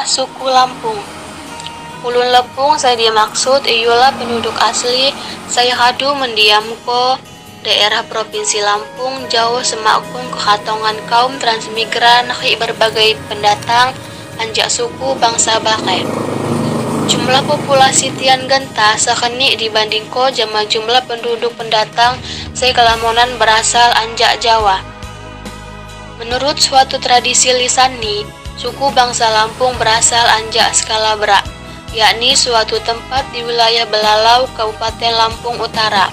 Suku Lampung. Ulun lepung saya dimaksud ialah penduduk asli saya hadu mendiam ko daerah Provinsi Lampung jauh semakung kehatongan kaum transmigran hi berbagai pendatang anjak suku bangsa Bake. Jumlah populasi tian genta sekeni dibanding ko jama jumlah penduduk pendatang saya kelamonan berasal anjak Jawa. Menurut suatu tradisi lisani, suku bangsa Lampung berasal anjak Skalabra, yakni suatu tempat di wilayah Belalau, Kabupaten Lampung Utara.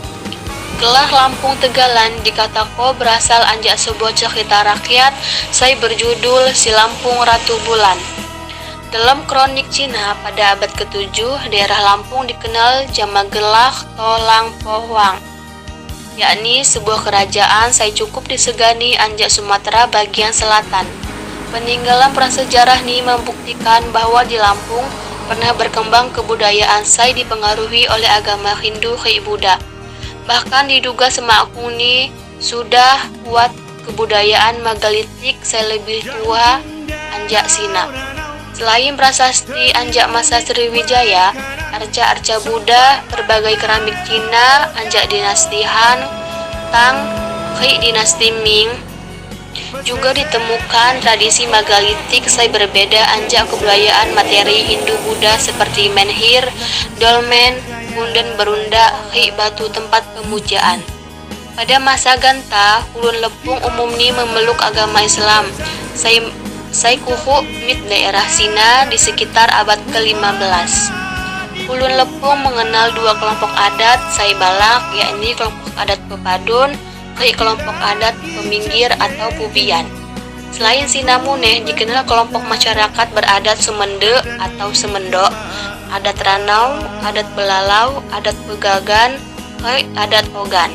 Gelah Lampung Tegalan dikatako berasal anjak sebuah cerita rakyat saya berjudul Si Lampung Ratu Bulan. Dalam kronik Cina pada abad ke-7, daerah Lampung dikenal jama Gelah Tolang Pohwang, yakni sebuah kerajaan saya cukup disegani anjak Sumatera bagian selatan. Peninggalan prasejarah ini membuktikan bahwa di Lampung pernah berkembang kebudayaan saya dipengaruhi oleh agama Hindu ke Buddha. Bahkan diduga semakung ini sudah buat kebudayaan megalitik saya lebih tua anjak Sina. Selain prasasti anjak masa Sriwijaya, arca-arca Buddha, berbagai keramik Cina, anjak dinasti Han, Tang, ke dinasti Ming, juga ditemukan tradisi megalitik saya berbeda anjak kebudayaan materi Hindu-Buddha seperti menhir, dolmen, punden berunda, hi batu tempat pemujaan. Pada masa ganta, ulun lepung umum ni memeluk agama Islam. Saya kuhu mit daerah Sina di sekitar abad ke-15. Ulun lepung mengenal dua kelompok adat saya balak, yakni kelompok adat Pepadun, kelompok adat Peminggir atau Pubian. Selain Sina Muneh dikenal kelompok masyarakat beradat Sumende atau Semendo, adat Ranau, adat Belalau, adat Pegagan, adat Ogan.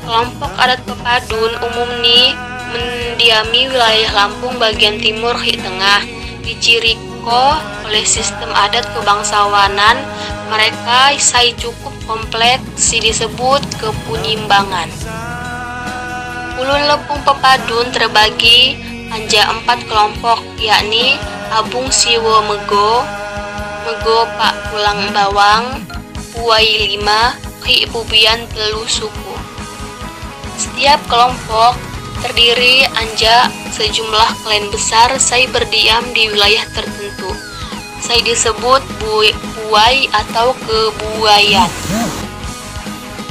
Kelompok adat Pepadun umum ni mendiami wilayah Lampung bagian timur hi tengah, diciriko oleh sistem adat kebangsawanan mereka saya cukup kompleks si disebut kepunyimbangan. Ulun lepung Pepadun terbagi anjak 4 kelompok, yakni Abung Siwo Mego, Mego Pak Pulang Bawang, Puai 5, Ki Pubian telu suku. Setiap kelompok terdiri anjak sejumlah klan besar saya berdiam di wilayah tertentu. Saya disebut buai atau kebuayan.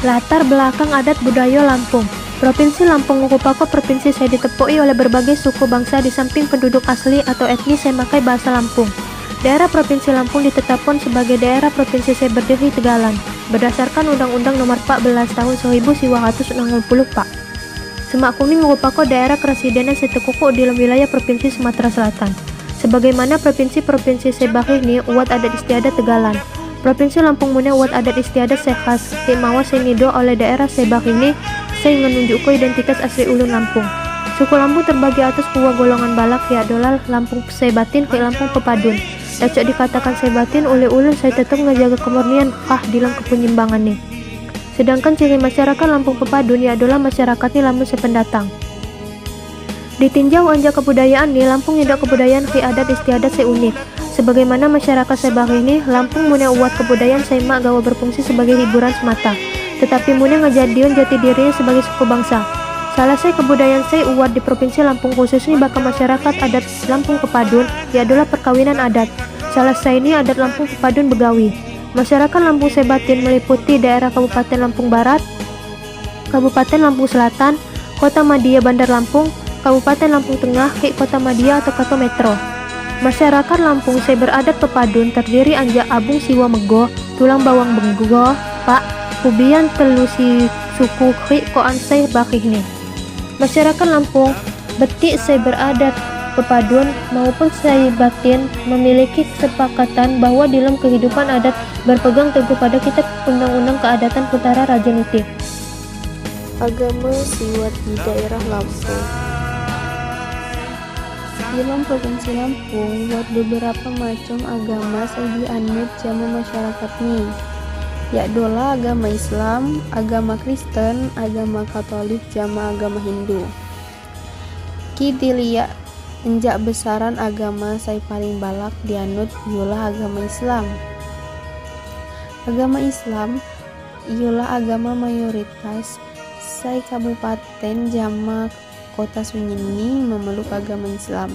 Latar belakang adat budaya Lampung. Provinsi Lampung merupakan provinsi saya ditepui oleh berbagai suku bangsa di samping penduduk asli atau etnis yang memakai bahasa Lampung. Daerah Provinsi Lampung ditetapkan sebagai daerah provinsi saya berdiri Tegalan berdasarkan Undang-Undang Nomor 14 Tahun 1960 Pak. Semakung ini merupakan daerah keresidenan Setekuku di dalam wilayah Provinsi Sumatera Selatan. Sebagaimana provinsi-provinsi Sebakih ini uat adat istiadat Tegalan. Provinsi Lampung punya uat adat istiadat sekhas Timawa Senido oleh daerah Sebakih ini saya menunjukkan identitas asli ulun Lampung. Suku Lampung terbagi atas dua golongan balak, yaitu Lampung Sebatin ke Lampung Pepadun. Dacok dikatakan Sebatin oleh ulun saya tetap menjaga kemurnian di dalam kepunyimbangan ini. Sedangkan ciri masyarakat Lampung Pepadun adalah masyarakatnya Lampung sependatang. Ditinjau anjak kebudayaan nih, Lampung tidak kebudayaan ke adat istiadat seunik. Sebagaimana masyarakat Sebakih ini, Lampung punya uat kebudayaan sema gawa berfungsi sebagai hiburan semata, tetapi punya ngejadian jati dirinya sebagai suku bangsa. Salah saya kebudayaan saya uat di Provinsi Lampung khususnya bakal masyarakat adat Lampung Pepadun adalah perkawinan adat. Salah saya ini adat Lampung Pepadun Begawi. Masyarakat Lampung Sebatin meliputi daerah Kabupaten Lampung Barat, Kabupaten Lampung Selatan, Kota Madia Bandar Lampung, Kabupaten Lampung Tengah, Kota Madia atau Kota Metro. Masyarakat Lampung saya beradat Pepadun terdiri anjak Abung Siwa Mego, Tulang Bawang Benggo, Pak, Pubian Telusi suku Koan saya Bakih nih. Masyarakat Lampung Betik saya beradat Pepadun maupun saya Batin memiliki kesepakatan bahwa dalam kehidupan adat berpegang teguh pada kitab Undang-Undang Keadatan Putra Raja Niti. Agama Siwat di daerah Lampung. Di dalam Provinsi Lampung, buat beberapa macam agama saya dianut sama masyarakat nih, yaitu agama Islam, agama Kristen, agama Katolik, sama agama Hindu. Ki dilihat Enjak besaran agama saya paling balak dianut ialah agama Islam. Agama Islam ialah agama mayoritas sai kabupaten jama kota Sunyini memeluk agama Islam.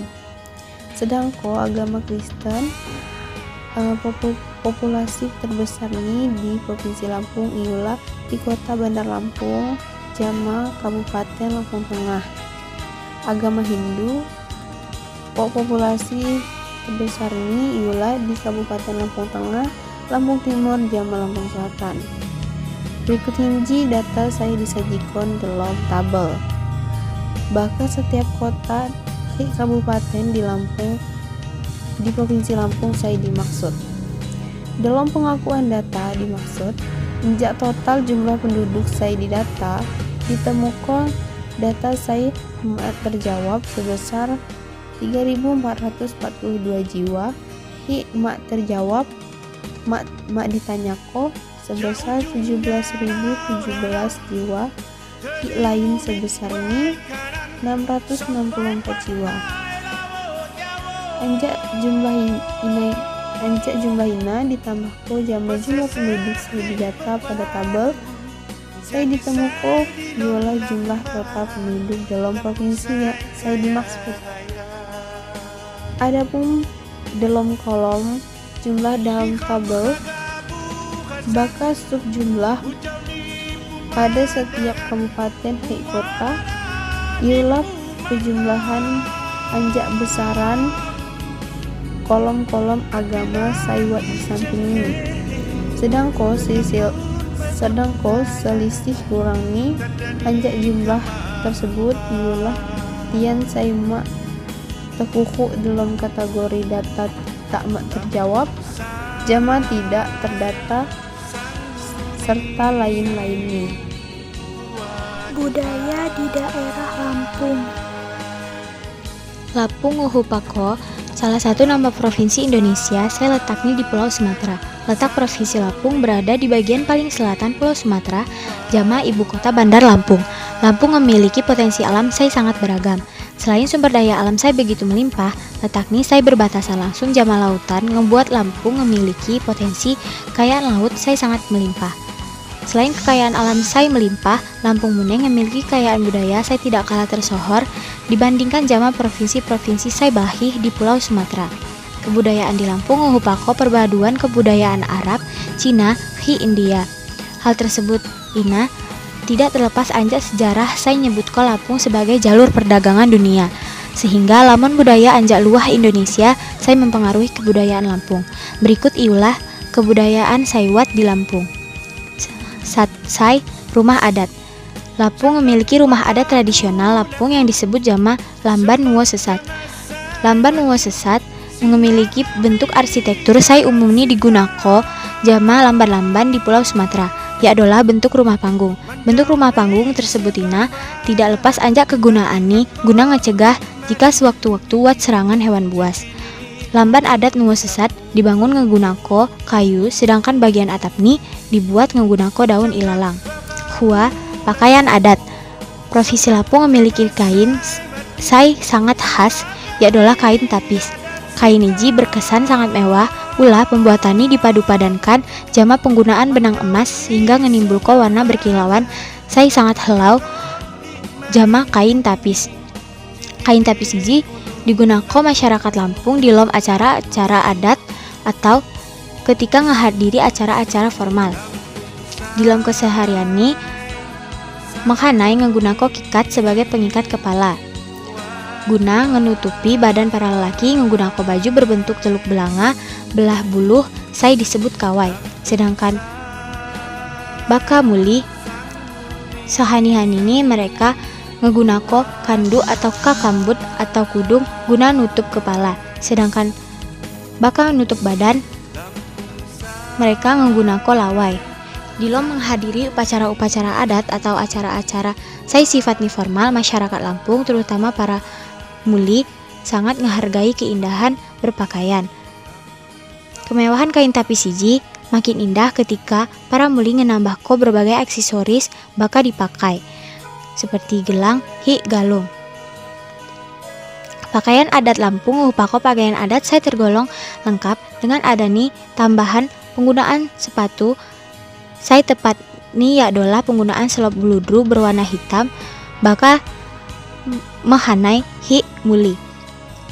Sedangkan agama Kristen populasi terbesar ini di Provinsi Lampung ialah di kota Bandar Lampung jama Kabupaten Lampung Tengah. Agama Hindu populasi terbesar ini ialah di Kabupaten Lampung Tengah, Lampung Timur jama Lampung Selatan. Berikut hiji data saya disajikan dalam tabel. Bahkan setiap kota kabupaten di Lampung di Provinsi Lampung saya dimaksud. Dalam pengakuan data dimaksud, sejak total jumlah penduduk saya didata, ditemukan data saya terjawab sebesar 3.442 jiwa, mak terjawab mak ditanyako sebesar 17.017 jiwa, lain sebesar ini 664 jiwa. Anjak jumlah ina ditambah ko jumlah penduduk saya didata pada tabel saya ditemukan ialah jumlah total penduduk dalam provinsi yang saya dimaksud. Adapun dalam kolom jumlah dalam tabel bakal sub jumlah pada setiap kabupaten kota ialah penjumlahan anjak besaran kolom-kolom agama saiwat di samping ini. Sedangkan selisih kurangi anjak jumlah tersebut ialah tian saimak tekuku dalam kategori data tak terjawab, jama tidak terdata, serta lain-lainnya. Budaya di daerah Lampung. Lampung Uhupako, salah satu nama provinsi Indonesia, saya letaknya di Pulau Sumatera. Letak Provinsi Lampung berada di bagian paling selatan Pulau Sumatera, jama ibu kota Bandar Lampung. Lampung memiliki potensi alam saya sangat beragam. Selain sumber daya alam saya begitu melimpah, letaknya saya berbatasan langsung jama lautan membuat Lampung memiliki potensi kekayaan laut saya sangat melimpah. Selain kekayaan alam saya melimpah, Lampung Muneng memiliki kekayaan budaya saya tidak kalah tersohor dibandingkan jama provinsi-provinsi saya balahih di Pulau Sumatera. Kebudayaan di Lampung Uhupako perpaduan kebudayaan Arab, Cina, India. Hal tersebut tidak terlepas anjak sejarah saya nyebutkan Lampung sebagai jalur perdagangan dunia. Sehingga lamun budaya anjak luah Indonesia saya mempengaruhi kebudayaan Lampung. Berikut iulah kebudayaan Saiwat di Lampung. Rumah adat. Lampung memiliki rumah adat tradisional Lampung yang disebut jama Lamban Nuwo Sesat. Lamban Nuwo Sesat memiliki bentuk arsitektur saya umumnya digunakan jama lamban-lamban di Pulau Sumatera, yaitu bentuk rumah panggung. Bentuk rumah panggung tersebut tidak lepas anjak kegunaan guna ngecegah jika sewaktu-waktu wat serangan hewan buas. Lamban adat Nuwo Sesat dibangun nggunako kayu, sedangkan bagian atap dibuat nggunako daun ilalang. Pakaian adat. Provinsi Lampung memiliki kain sangat khas, yaitu kain tapis. Kain ini berkesan sangat mewah, ulah pembuatannya dipadu-padankan jama penggunaan benang emas sehingga menimbulkan warna berkilauan saya sangat helau jama kain tapis. Kain tapis ini digunakan masyarakat Lampung di dalam acara-acara adat atau ketika menghadiri acara-acara formal. Di dalam keseharian ini, menghanai menggunakan kikat sebagai pengikat kepala. Guna menutupi badan para lelaki menggunakan baju berbentuk teluk belanga, belah buluh saya disebut kawai. Sedangkan baka muli sehani-hani ini mereka menggunakan kandu atau kakambut atau kudung guna nutup kepala. Sedangkan baka nutup badan mereka menggunakan lawai. Di dalam menghadiri upacara-upacara adat atau acara-acara saya sifatnya formal, masyarakat Lampung terutama para muli sangat menghargai keindahan berpakaian. Kemewahan kain tapis siji makin indah ketika para muli menambahkan berbagai aksesoris bakal dipakai seperti gelang, galung. Pakaian adat Lampung upako pakaian adat saya tergolong lengkap dengan adani tambahan penggunaan sepatu saya tepat ni adalah penggunaan selop beludru berwarna hitam baka mehanai hi muli.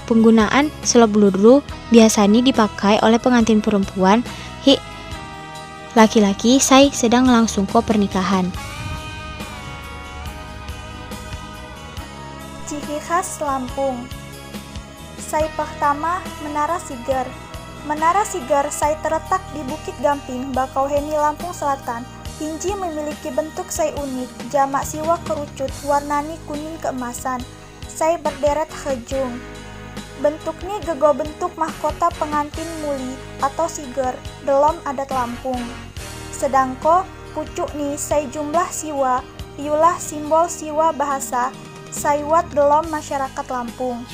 Penggunaan selop beludru biasanya dipakai oleh pengantin perempuan hi laki-laki saya sedang langsung ke pernikahan. Ciri khas Lampung. Sai pertama, Menara Siger. Menara Siger sai terletak di Bukit Gamping, Bakauheni, Lampung Selatan. Hinji memiliki bentuk sai unik, jamak siwa kerucut, warnani kuning keemasan. Sai berderet hejung. Bentuknya gego bentuk mahkota pengantin muli atau siger dalam adat Lampung. Sedangko pucuk ni sai jumlah siwa, iulah simbol siwa bahasa, saiwat dalam masyarakat Lampung.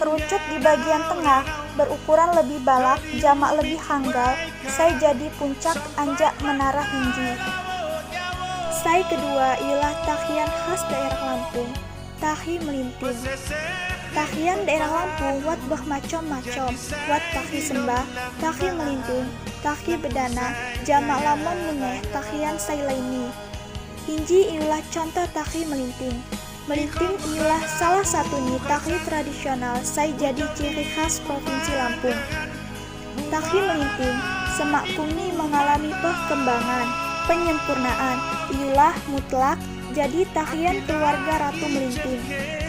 Kerucut di bagian tengah berukuran lebih balak, jamak lebih hanggal, sai jadi puncak anjak menara Hinji. Sai kedua ialah tahian khas daerah Lampung, tahi melinting. Tahian daerah Lampung wat bermacam-macam, wat tahi sembah, tahi melinting, tahi bedana, jamak lamun meneh tahian sai laini. Hinji ialah contoh tahi melinting. Melinting ialah salah satu tahi tradisional sai jadi ciri khas Provinsi Lampung. Tahi melinting semakkumni mengalami perkembangan, penyempurnaan, ialah mutlak jadi tahian keluarga Ratu Melinting.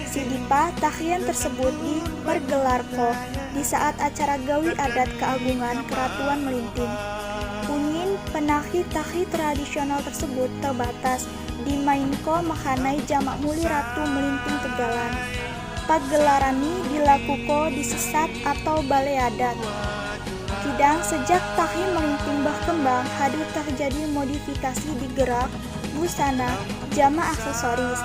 Sidipa tahian tersebut dipergelarko di saat acara gawi adat keagungan Keratuan Melinting. Unin penahi tahi tradisional tersebut terbatas dimainko mahanai jamak muli Ratu Melinting Tegalan. Pagelarani dilakuko di sesat atau balai adat. Kidang sejak tahi melinting berkembang hadu terjadi modifikasi di gerak, busana, jamak aksesoris.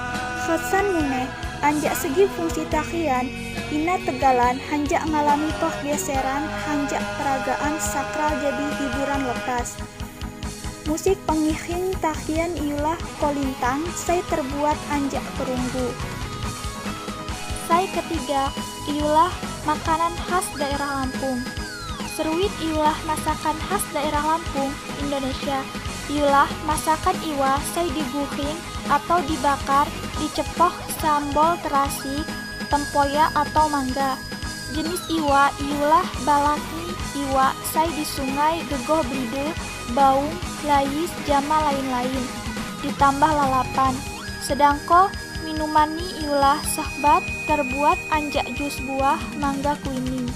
Kesan muneh anjak segi fungsi tahian, ina Tegalan hanjak ngalami pergeseran hanjak peragaan sakral jadi hiburan lepas. Musik pengiring tahian ialah kolintang, sai terbuat anjak perunggu. Sai ketiga ialah makanan khas daerah Lampung. Seruit ialah masakan khas daerah Lampung, Indonesia. Ialah masakan iwa sai diguring atau dibakar, dicepoh sambal terasi, tempoyak atau mangga. Jenis iwa ialah balakni iwa sai di sungai gegoh bride, baung, lais, jama lain-lain. Ditambah lalapan. Sedangko minumani ialah sahbat terbuat anjak jus buah mangga kuning.